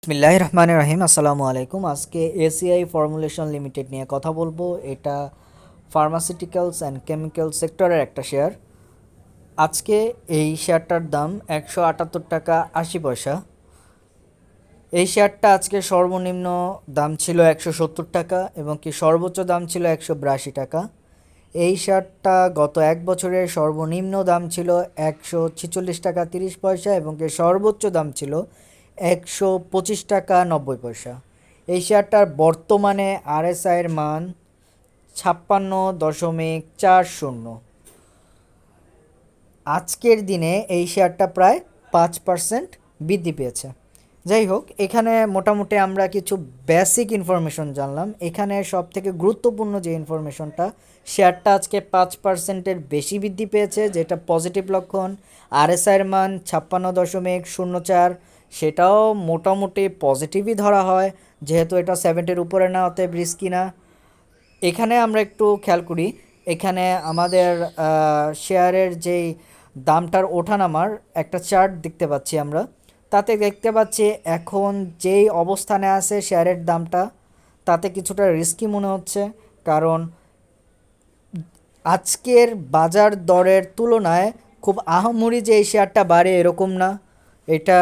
বিসমিল্লাহির রহমানির রহিম। আসসালামু আলাইকুম। আজকে এসিআই ফর্মুলেশন লিমিটেড নিয়ে কথা বলবো। এটা ফার্মাসিউটিক্যালস অ্যান্ড কেমিক্যাল সেক্টরের একটা শেয়ার। আজকে এই শেয়ারটার দাম 178 টাকা 80 পয়সা। এই শেয়ারটা আজকে সর্বনিম্ন দাম ছিল 170 টাকা এবং কি সর্বোচ্চ দাম ছিল 182 টাকা। এই শেয়ারটা গত এক বছরের সর্বনিম্ন দাম ছিল 146 টাকা 30 পয়সা এবং কি সর্বোচ্চ দাম ছিল 125 টাকা 90 পয়সা। এই শেয়ারটার বর্তমানে আরএসআইয়ের মান 56.40। আজকের দিনে এই শেয়ারটা প্রায় 5% বৃদ্ধি পেয়েছে। যাই হোক, এখানে মোটামুটি আমরা কিছু বেসিক ইনফরমেশন জানলাম। এখানে সবথেকে গুরুত্বপূর্ণ যে ইনফরমেশনটা, শেয়ারটা আজকে 5%-এর বেশি বৃদ্ধি পেয়েছে, যেটা পজিটিভ লক্ষণ। আরএসআইয়ের মান 56.04, সেটাও মোটামুটি পজিটিভই ধরা হয়, যেহেতু এটা 70-এর উপরে না, অতএব রিস্কি না। এখানে আমরা একটু খেয়াল করি, এখানে আমাদের শেয়ারের যেই দামটার ওঠানামার একটা চার্ট দেখতে পাচ্ছি আমরা। তাতে দেখতে পাচ্ছি এখন যেই অবস্থানে আছে শেয়ারের দামটা, তাতে কিছুটা রিস্কি মনে হচ্ছে। কারণ আজকের বাজার দরের তুলনায় খুব আহামরি যে এই শেয়ারটা বাড়ে এরকম না। এটা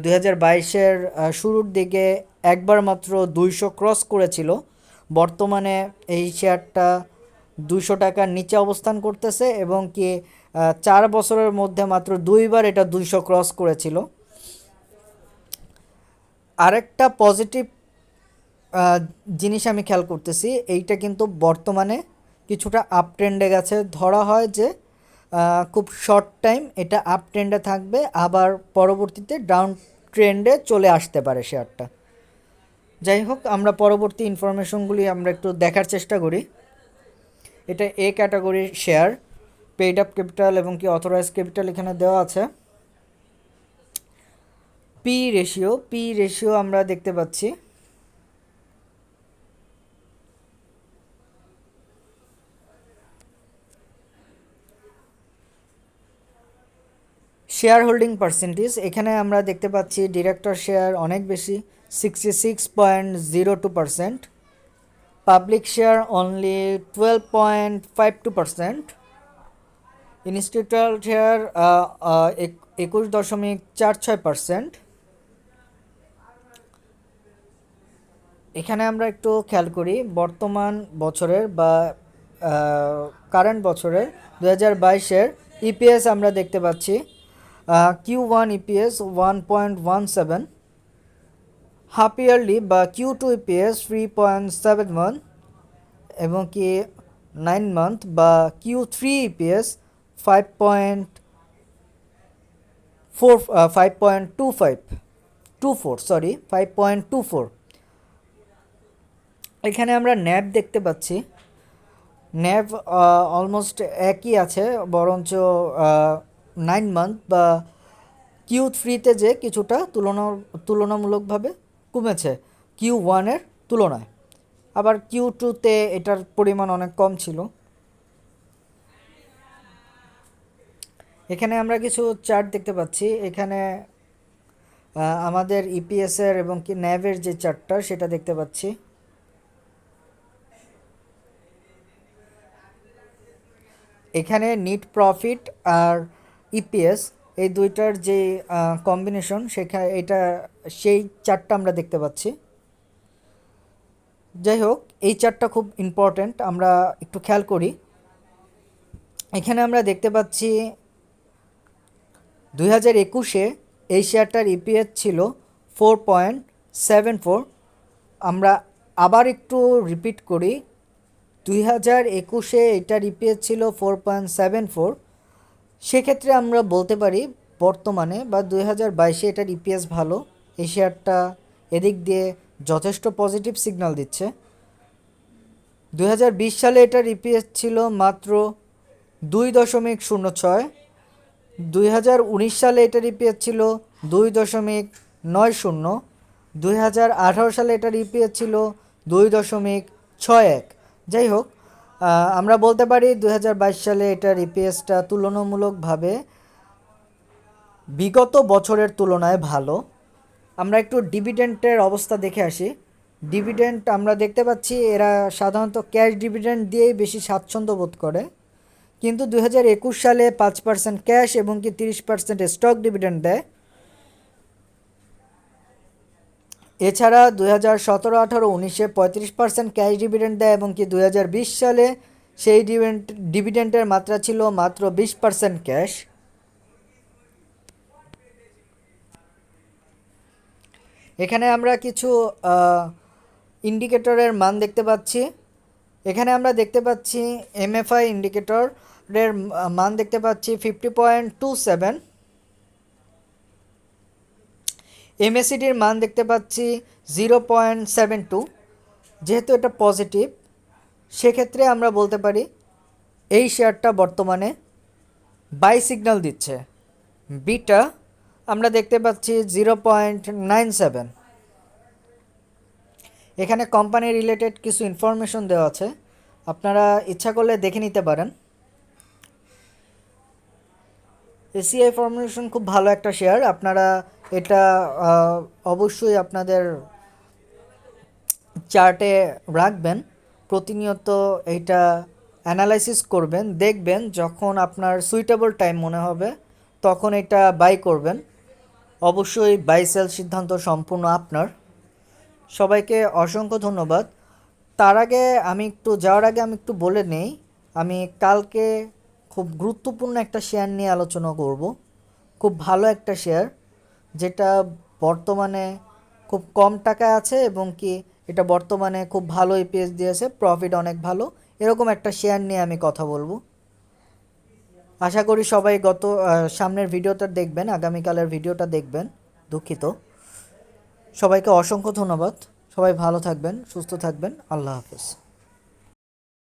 2022-এর শুরুর দিকে একবার মাত্র 200 ক্রস করেছিল। বর্তমানে এই শেয়ারটা 200 টাকার নিচে অবস্থান করতেছে এবং কি 4 বছরের মধ্যে মাত্র দুইবার এটা 200 ক্রস করেছিল। আরেকটা পজিটিভ জিনিস আমি খেয়াল করতেছি, এইটা কিন্তু বর্তমানে কিছুটা আপ ট্রেন্ডে গেছে। ধরা হয় যে খুব শর্ট টাইম এটা আপ ট্রেন্ডে থাকবে, আবার পরবর্তীতে ডাউন ট্রেন্ডে চলে আসতে পারে শেয়ারটা। যাই হোক, আমরা পরবর্তী ইনফরমেশনগুলি আমরা একটু দেখার চেষ্টা করি। এটা এ ক্যাটাগরির শেয়ার, পেইড আপ ক্যাপিটাল এবং কি অথরাইজ ক্যাপিটাল এখানে দেওয়া আছে। পি রেশিও আমরা দেখতে পাচ্ছি শেয়ার হোল্ডিং পার্সেন্টেজ, এখানে আমরা দেখতে পাচ্ছি ডিরেক্টর শেয়ার অনেক বেশি, 66.02%। Public share only 12.52%। Institutional share 21.46%। এখানে আমরা একটু খেয়াল করি বর্তমান বছরের বা কারেন্ট বছরের 2022-এর ইপিএস আমরা দেখতে পাচ্ছি। Q1 ইপিএস 1.17, হাফ ইয়ারলি বা Q2 ইপিএস 3.71 এবং কি 9 মান্থ বা Q3 ইপিএস 5.24। এখানে আমরা ন্যাব দেখতে পাচ্ছি, ন্যাব অলমোস্ট একই আছে, বরঞ্চ 9 মান্থ বা Q3-তে যে কিছুটা তুলনামূলকভাবে কমেছে Q1-এর তুলনায়। আবার Q2-তে এটার পরিমাণ অনেক কম ছিল। এখানে আমরা কিছু চার্ট দেখতে পাচ্ছি। এখানে আমাদের ইপিএসের এবং কি ন্যাবের যে চার্টটা সেটা দেখতে পাচ্ছি। এখানে নিট প্রফিট আর ইপিএস এই দুইটার যে কম্বিনেশন, সেখানে সেই চার্টটা আমরা দেখতে পাচ্ছি। যাই হোক, এই চার্টটা খুব ইম্পর্ট্যান্ট, আমরা একটু খেয়াল করি। এখানে আমরা দেখতে পাচ্ছি 2021-এ এই শেয়ারটার ইপিএস ছিল 4.74। আমরা আবার একটু রিপিট করি, 2021-এ এটার ইপিএস ছিল 4.74। সেক্ষেত্রে আমরা বলতে পারি বর্তমানে বা 2022-এ এটার ইপিএস ভালো। এই শেয়ারটা এদিক দিয়ে যথেষ্ট পজিটিভ সিগন্যাল দিচ্ছে। 2020 সালে এটার ইপিএস ছিল মাত্র 2.06। 2019 সালে এটার ইপিএস ছিল 2.90। 2018 সালে এটার ইপিএস ছিল 2.61। যাই হোক, আমরা বলতে পারি 2022 সালে এটার ইপিএসটা তুলনামূলকভাবে বিগত বছরের তুলনায় ভালো। আমরা একটু ডিভিডেন্টের অবস্থা দেখে আসি। ডিভিডেন্ট আমরা দেখতে পাচ্ছি এরা সাধারণত ক্যাশ ডিভিডেন্ট দিয়েই বেশি স্বাচ্ছন্দ্য বোধ করে, কিন্তু 2021 সালে 5% ক্যাশ এবং কি 30% স্টক ডিভিডেন্ড দেয়। এছাড়া 2017-18-19-এ 35% ক্যাশ ডিভিডেন্ড দেয় এবং কি 2020 সালে সেই ডিভিডেন্টের মাত্রা ছিল মাত্র 20% ক্যাশ। এখানে আমরা কিছু ইন্ডিকেটরের মান দেখতে পাচ্ছি। এখানে আমরা দেখতে পাচ্ছি এমএফআই ইন্ডিকেটরের মান দেখতে পাচ্ছি 50.27, এমএসিডির মান দেখতে পাচ্ছি 0.72। যেহেতু এটা পজিটিভ, সেক্ষেত্রে আমরা বলতে পারি এই শেয়ারটা বর্তমানে বাই সিগন্যাল দিচ্ছে। বিটা আমরা দেখতে পাচ্ছি 0.97। এখানে কোম্পানি রিলেটেড কিছু ইনফরমেশন দেওয়া আছে, আপনারা ইচ্ছা করলে দেখে নিতে পারেন। এসিআই ফর্মুলেশন খুব ভালো একটা শেয়ার, আপনারা এটা অবশ্যই আপনাদের চার্টে রাখবেন, প্রতিনিয়ত এইটা অ্যানালাইসিস করবেন, দেখবেন যখন আপনার সুইটেবল টাইম মনে হবে তখন এটা বাই করবেন। অবশ্যই বাই সেল সিদ্ধান্ত সম্পূর্ণ আপনার। সবাইকে অসংখ্য ধন্যবাদ। তার আগে যাওয়ার আগে আমি একটু বলে নেই, আমি কালকে খুব গুরুত্বপূর্ণ একটা শেয়ার নিয়ে আলোচনা করব। খুব ভালো একটা শেয়ার, যেটা বর্তমানে খুব কম টাকায় আছে এবং কি এটা বর্তমানে খুব ভালো ইপিএস দিয়েছে, প্রফিট অনেক ভালো, এরকম একটা শেয়ার নিয়ে আমি কথা বলবো। আশা করি সবাই সামনের ভিডিওটা দেখবেন, আগামীকালের ভিডিওটা দেখবেন। দুঃখিত। সবাইকে অসংখ্য ধন্যবাদ। সবাই ভালো থাকবেন, সুস্থ থাকবেন। আল্লাহ হাফেজ।